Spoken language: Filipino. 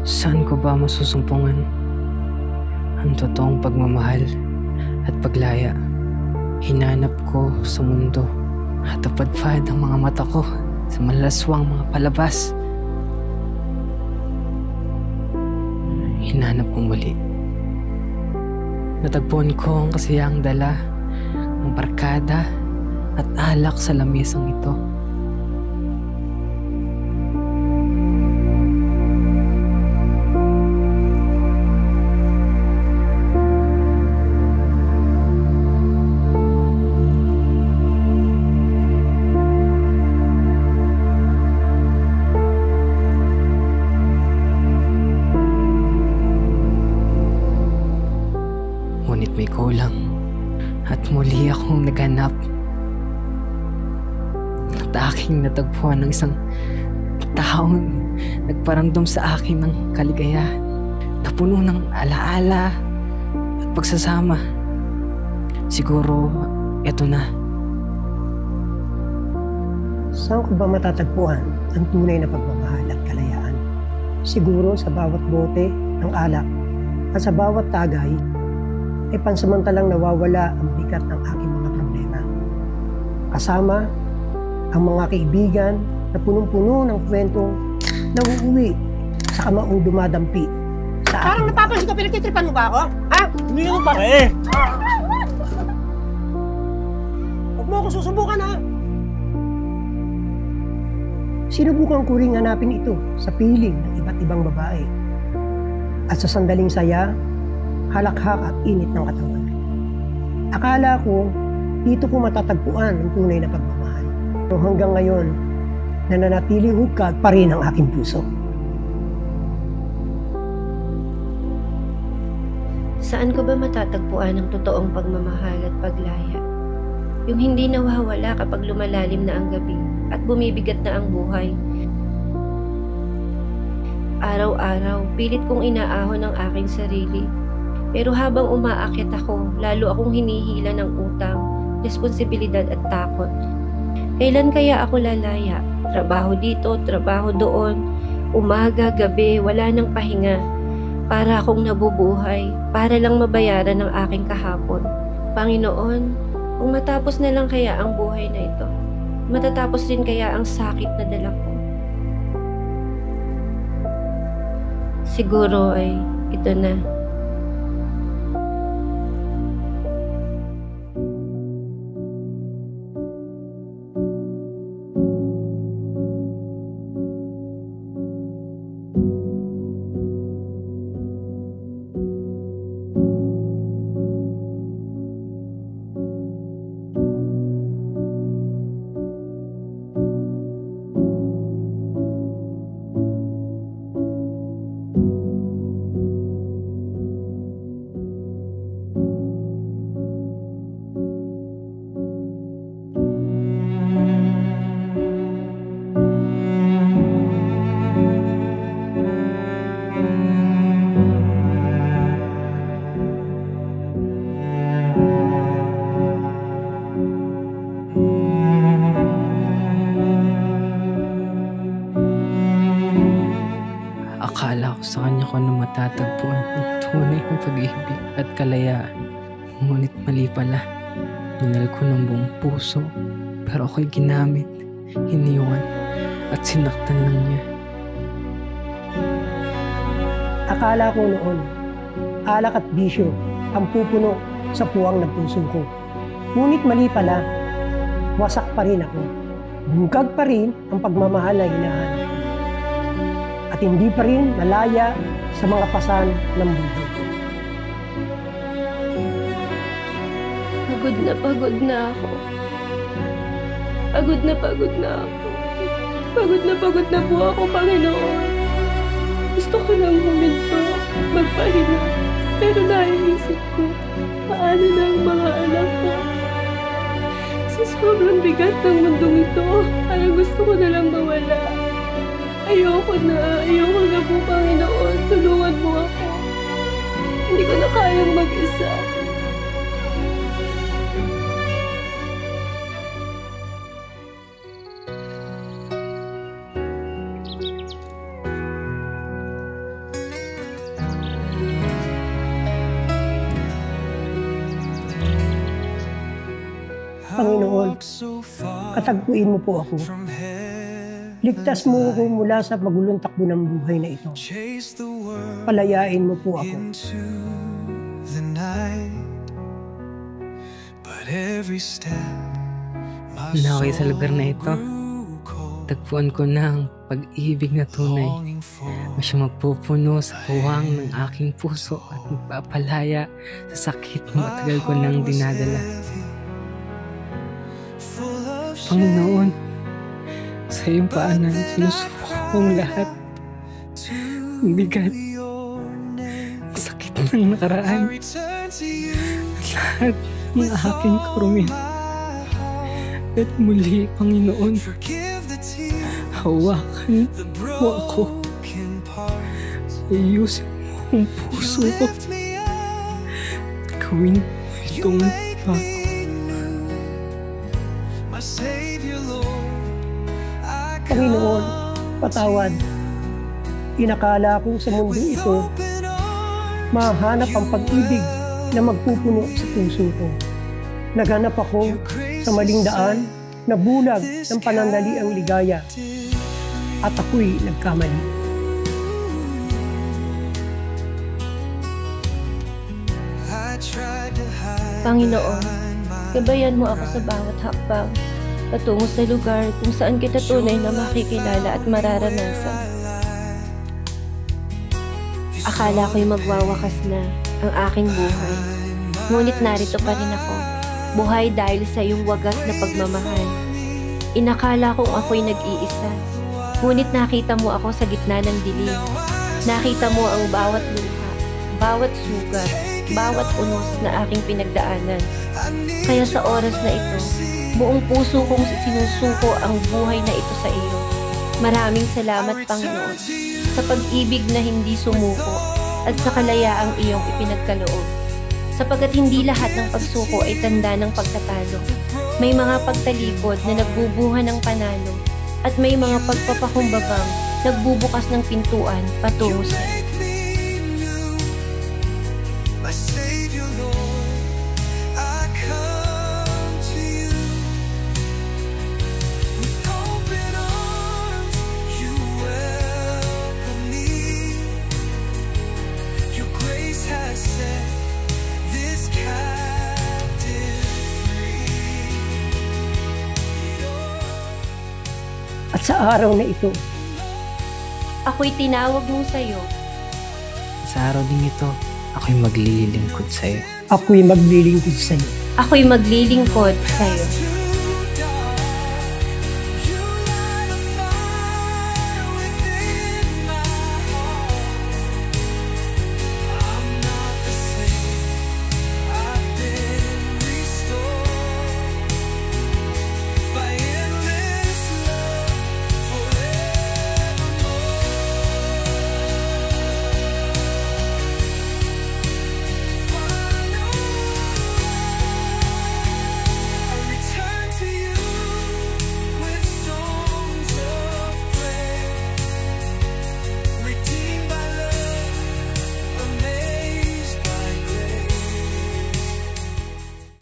Saan ko ba masusumpungan ang totoong pagmamahal at paglaya? Hinanap ko sa mundo at napadpad ang mga mata ko sa malaswang mga palabas. Hinanap kong muli. Natagpuan ko ang kasiyang dala ng barkada at alak sa lamesang ito. Ngunit may kulang at muli akong naghanap at aking natagpuan ng isang taong nagparamdam sa akin ng kaligayahan na puno ng alaala at pagsasama. Siguro eto na. Saan ko ba matatagpuan ang tunay na pagmamahal at kalayaan? Siguro sa bawat bote ng alak at sa bawat tagay ay pansamantalang nawawala ang bigat ng aking mga problema. Kasama ang mga kaibigan na punong-puno ng kwentong nauuwi sa kamaong dumadampi sa akin. Parang napapansin ko, pinagtitripan mo ba ako? Ha? Hindi naman pare. Huwag mo ako susubukan, ha? Sinubukan ko ring hanapin ito sa piling ng iba't ibang babae. At sa sandaling saya, halakhak at init ng katawan. Akala ko, dito ko matatagpuan ang tunay na pagmamahal. Pero hanggang ngayon, nananatiling hukag pa rin ang aking puso. Saan ko ba matatagpuan ang totoong pagmamahal at paglaya? Yung hindi nawawala kapag lumalalim na ang gabi at bumibigat na ang buhay. Araw-araw, pilit kong inaahon ang aking sarili. Pero habang umaakyat ako, lalo akong hinihila ng utang, responsibilidad at takot. Kailan kaya ako lalaya? Trabaho dito, trabaho doon. Umaga, gabi, wala nang pahinga. Para akong nabubuhay, para lang mabayaran ang aking kahapon. Panginoon, kung matapos na lang kaya ang buhay na ito, matatapos rin kaya ang sakit na dala ko. Siguro ay ito na. Akala ko sa kanya ko na matatagpuan ang tunay ng pag-ibig at kalayaan. Ngunit mali pala. Minahal ko ng buong puso, pero ako'y ginamit, iniwan, at sinaktan lang niya. Akala ko noon, alak at bisyo ang pupuno sa puwang ng puso ko. Ngunit mali pala, wasak pa rin ako. Hungkag pa rin ang pagmamahal na hinahanap ko. At hindi pa rin nalaya sa mga pasan ng buhay. Pagod na ako. Pagod na ako. Pagod na po ako, Panginoon. Gusto ko lang huminto, magpahinga. Pero naiisip ko, paano na ang mga anak ko? Sa sobrang bigat ng mundong ito, parang gusto ko na lang mawala. Ayoko na po, Panginoon. Tulungan mo ako. Hindi ko na kayang mag-isa. Panginoon, katagpuin mo po ako. Ligtas mo ako mula sa magulong takbo ng buhay na ito. Palayain mo po ako. Nakakay sa lugar na ito, tagpuan ko na ang pag-ibig na tunay. Masya magpupuno sa puwang ng aking puso at magpapalaya sa sakit na matagal ko nang dinadala. Panginoon, sa iyong paanan, sinusuko kong lahat. Ang bigat, ang sakit ng nakaraan, at lahat ng aking karumin. At muli, Panginoon, hawakan mo ako. Ayusin mo ang puso ko. Gawin mo itong bago. Panginoon, patawad. Inakala ko sa mundo ito, mahanap ang pag-ibig na magpupuno sa puso ko. Naghanap ako sa maling daan na bulag ng panandaliang ligaya at ako'y nagkamali. Panginoon, gabayan mo ako sa bawat hakbang patungo sa lugar kung saan kita tunay na makikilala at mararanasan. Akala ko'y magwawakas na ang aking buhay, ngunit narito pa rin ako. Buhay dahil sa iyong wagas na pagmamahal. Inakala kong ako'y nag-iisa, ngunit nakita mo ako sa gitna ng dilim. Nakita mo ang bawat luha, bawat sugat, bawat unos na aking pinagdaanan. Kaya sa oras na ito, buong puso kong sinusuko ang buhay na ito sa iyo. Maraming salamat, Panginoon, sa pag-ibig na hindi sumuko at sa kalayaang iyong ipinagkaloob. Sapagkat hindi lahat ng pagsuko ay tanda ng pagtatalo. May mga pagtalikod na nagbubuhan ng panalo at may mga pagpapakumbabang nagbubukas ng pintuan patungo sa iyo. At sa araw na ito, ako'y tinawag mo sa iyo. Sa araw din ito, ako'y maglilingkod sa iyo. ako'y maglilingkod sa iyo. Ako'y maglilingkod sa iyo.